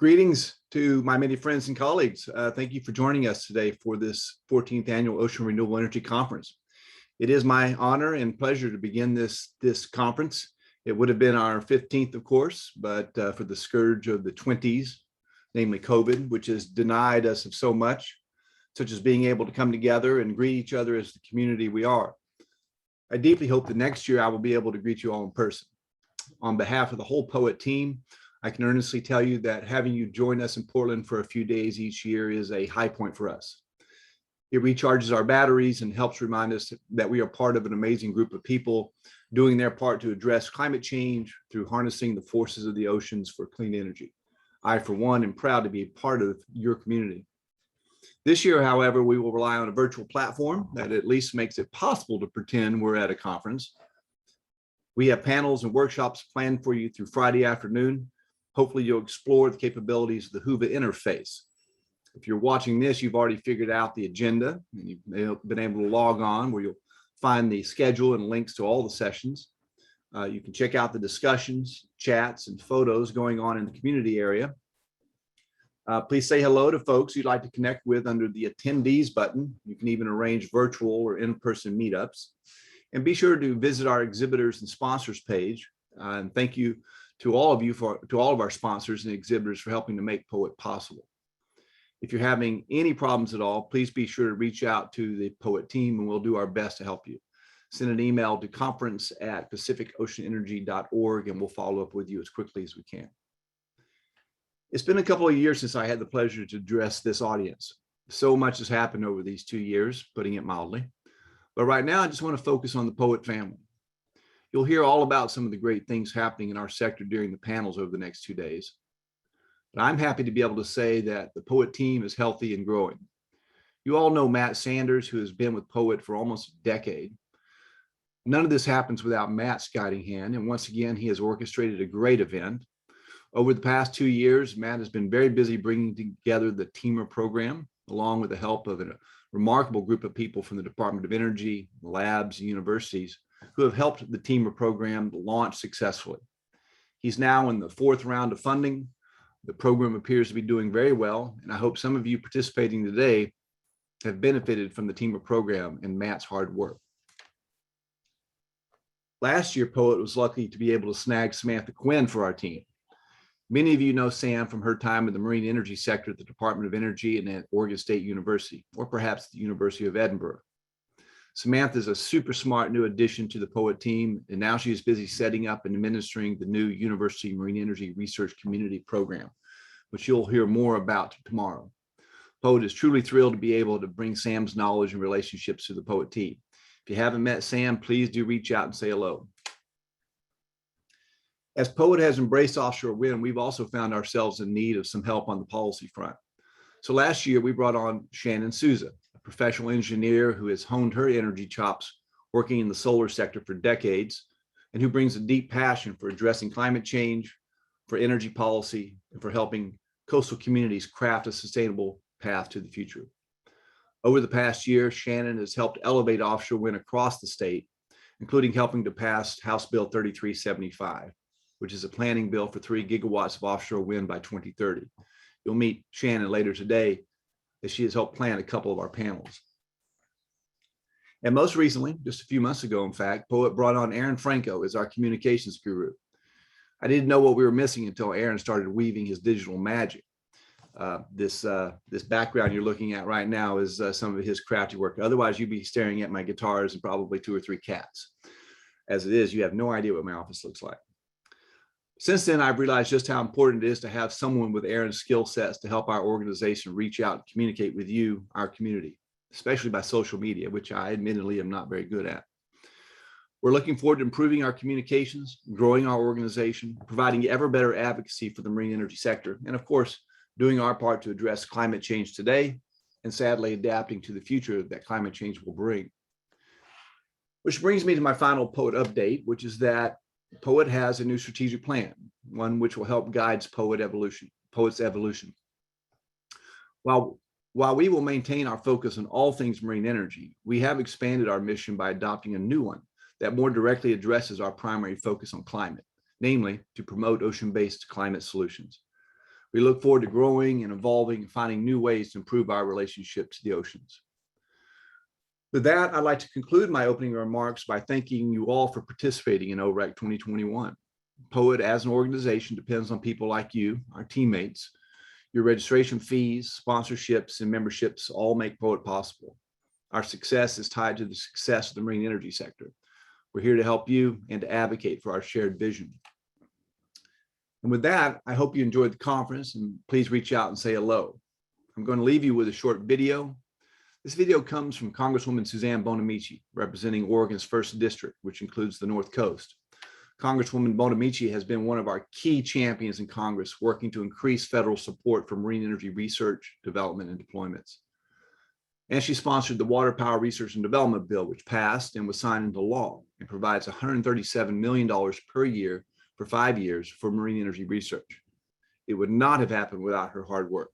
Greetings to my many friends and colleagues. Thank you for joining us today for this 14th Annual Ocean Renewable Energy Conference. It is my honor and pleasure to begin this conference. It would have been our 15th, of course, but for the scourge of the 20s, namely COVID, which has denied us of so much, such as being able to come together and greet each other as the community we are. I deeply hope that next year I will be able to greet you all in person. On behalf of the whole POET team, I can earnestly tell you that having you join us in Portland for a few days each year is a high point for us. It recharges our batteries and helps remind us that we are part of an amazing group of people doing their part to address climate change through harnessing the forces of the oceans for clean energy. I, for one, am proud to be part of your community. This year, however, we will rely on a virtual platform that at least makes it possible to pretend we're at a conference. We have panels and workshops planned for you through Friday afternoon. Hopefully you'll explore the capabilities of the Whova interface. If you're watching this, you've already figured out the agenda and you've been able to log on where you'll find the schedule and links to all the sessions. You can check out the discussions, chats, and photos going on in the community area. Please say hello to folks you'd like to connect with under the attendees button. You can even arrange virtual or in-person meetups. And be sure to visit our exhibitors and sponsors page. And thank you to all of our sponsors and exhibitors for helping to make POET possible. If you're having any problems at all, please be sure to reach out to the POET team and we'll do our best to help you. Send an email to conference@pacificoceanenergy.org and we'll follow up with you as quickly as we can. It's been a couple of years since I had the pleasure to address this audience. So much has happened over these 2 years, putting it mildly. But right now, I just want to focus on the POET family. You'll hear all about some of the great things happening in our sector during the panels over the next 2 days. But I'm happy to be able to say that the POET team is healthy and growing. You all know Matt Sanders, who has been with POET for almost a decade. None of this happens without Matt's guiding hand, and once again, he has orchestrated a great event. Over the past 2 years, Matt has been very busy bringing together the Teamer program, along with the help of a remarkable group of people from the Department of Energy, labs, and universities, who have helped the Teamer program launch successfully. He's now in the 4th round of funding. The program appears to be doing very well, and I hope some of you participating today have benefited from the Teamer program and Matt's hard work. Last year, POET was lucky to be able to snag Samantha Quinn for our team. Many of you know Sam from her time in the marine energy sector at the Department of Energy and at Oregon State University, or perhaps the University of Edinburgh. Samantha is a super smart new addition to the POET team, and now she is busy setting up and administering the new University Marine Energy Research Community Program, which you'll hear more about tomorrow. POET is truly thrilled to be able to bring Sam's knowledge and relationships to the POET team. If you haven't met Sam, please do reach out and say hello. As POET has embraced offshore wind, we've also found ourselves in need of some help on the policy front. So last year, we brought on Shannon Souza, a professional engineer who has honed her energy chops working in the solar sector for decades, and who brings a deep passion for addressing climate change, for energy policy, and for helping coastal communities craft a sustainable path to the future. Over the past year, Shannon has helped elevate offshore wind across the state, including helping to pass House Bill 3375, which is a planning bill for 3 gigawatts of offshore wind by 2030. You'll meet Shannon later today as she has helped plan a couple of our panels. And most recently, just a few months ago, in fact, POET brought on Aaron Franco as our communications guru. I didn't know what we were missing until Aaron started weaving his digital magic. This background you're looking at right now is some of his crafty work. Otherwise, you'd be staring at my guitars and probably 2 or 3 cats. As it is, you have no idea what my office looks like. Since then, I've realized just how important it is to have someone with Aaron's skill sets to help our organization reach out and communicate with you, our community, especially by social media, which I admittedly am not very good at. We're looking forward to improving our communications, growing our organization, providing ever better advocacy for the marine energy sector, and of course, doing our part to address climate change today, and sadly adapting to the future that climate change will bring. Which brings me to my final POET update, which is that POET has a new strategic plan, one which will help guide POET's evolution. While we will maintain our focus on all things marine energy, we have expanded our mission by adopting a new one that more directly addresses our primary focus on climate, namely to promote ocean-based climate solutions. We look forward to growing and evolving and finding new ways to improve our relationship to the oceans. With that, I'd like to conclude my opening remarks by thanking you all for participating in OREC 2021. POET as an organization depends on people like you, our teammates. Your registration fees, sponsorships, and memberships all make POET possible. Our success is tied to the success of the marine energy sector. We're here to help you and to advocate for our shared vision. And with that, I hope you enjoyed the conference, and please reach out and say hello. I'm going to leave you with a short video. This video comes from Congresswoman Suzanne Bonamici, representing Oregon's 1st District, which includes the North Coast. Congresswoman Bonamici has been one of our key champions in Congress, working to increase federal support for marine energy research, development, and deployments. And she sponsored the Water Power Research and Development Bill, which passed and was signed into law and provides $137 million per year for 5 years for marine energy research. It would not have happened without her hard work.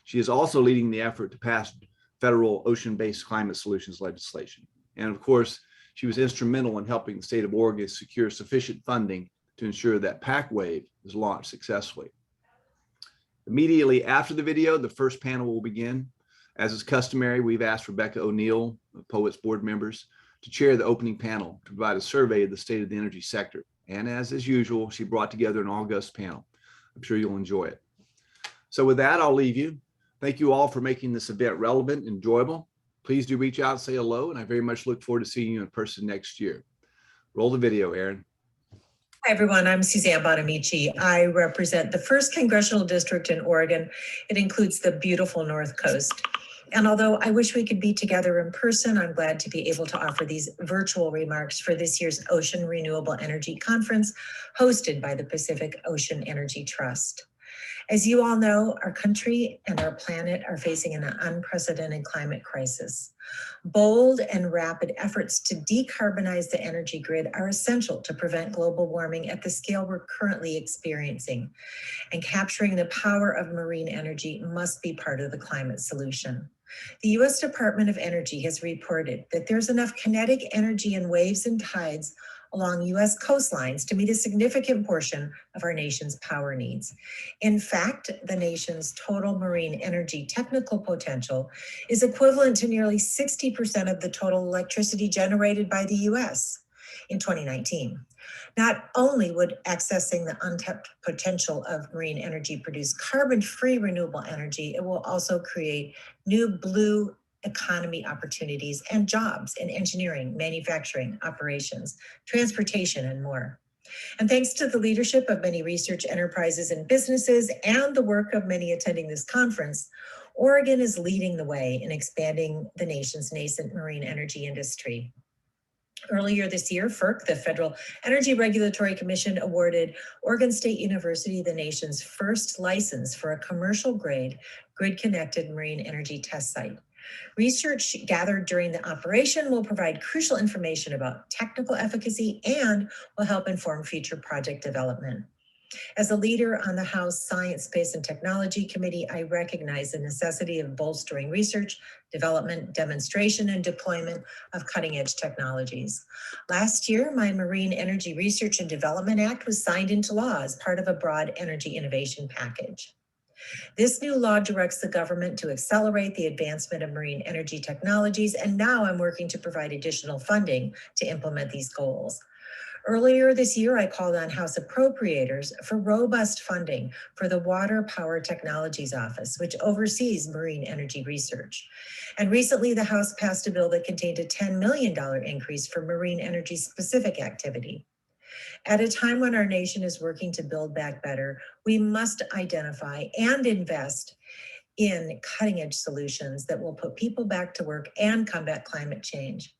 She is also leading the effort to pass federal ocean-based climate solutions legislation. And of course, she was instrumental in helping the state of Oregon secure sufficient funding to ensure that PAC-WAVE is launched successfully. Immediately after the video, the first panel will begin. As is customary, we've asked Rebecca O'Neill, POET's board members, to chair the opening panel to provide a survey of the state of the energy sector. And as is usual, she brought together an august panel. I'm sure you'll enjoy it. So with that, I'll leave you. Thank you all for making this event relevant and enjoyable. Please do reach out and say hello, and I very much look forward to seeing you in person next year. Roll the video, Aaron. Hi, everyone. I'm Susanne Bonamici. I represent the 1st Congressional District in Oregon. It includes the beautiful North Coast. And although I wish we could be together in person, I'm glad to be able to offer these virtual remarks for this year's Ocean Renewable Energy Conference, hosted by the Pacific Ocean Energy Trust. As you all know, our country and our planet are facing an unprecedented climate crisis. Bold and rapid efforts to decarbonize the energy grid are essential to prevent global warming at the scale we're currently experiencing. And capturing the power of marine energy must be part of the climate solution. The U.S. Department of Energy has reported that there's enough kinetic energy in waves and tides along U.S. coastlines to meet a significant portion of our nation's power needs. In fact, the nation's total marine energy technical potential is equivalent to nearly 60% of the total electricity generated by the U.S. in 2019. Not only would accessing the untapped potential of marine energy produce carbon-free renewable energy, it will also create new blue economy opportunities and jobs in engineering, manufacturing, operations, transportation, and more. And thanks to the leadership of many research enterprises and businesses and the work of many attending this conference, Oregon is leading the way in expanding the nation's nascent marine energy industry. Earlier this year, FERC, the Federal Energy Regulatory Commission, awarded Oregon State University the nation's first license for a commercial-grade, grid-connected marine energy test site. Research gathered during the operation will provide crucial information about technical efficacy and will help inform future project development. As a leader on the House Science, Space, and Technology Committee, I recognize the necessity of bolstering research, development, demonstration, and deployment of cutting-edge technologies. Last year, my Marine Energy Research and Development Act was signed into law as part of a broad energy innovation package. This new law directs the government to accelerate the advancement of marine energy technologies, and now I'm working to provide additional funding to implement these goals. Earlier this year, I called on House appropriators for robust funding for the Water Power Technologies Office, which oversees marine energy research. And recently, the House passed a bill that contained a $10 million increase for marine energy specific activity. At a time when our nation is working to build back better, we must identify and invest in cutting-edge solutions that will put people back to work and combat climate change.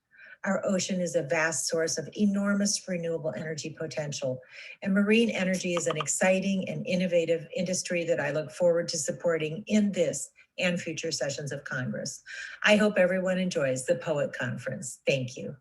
Our ocean is a vast source of enormous renewable energy potential, and marine energy is an exciting and innovative industry that I look forward to supporting in this and future sessions of Congress. I hope everyone enjoys the POET conference. Thank you.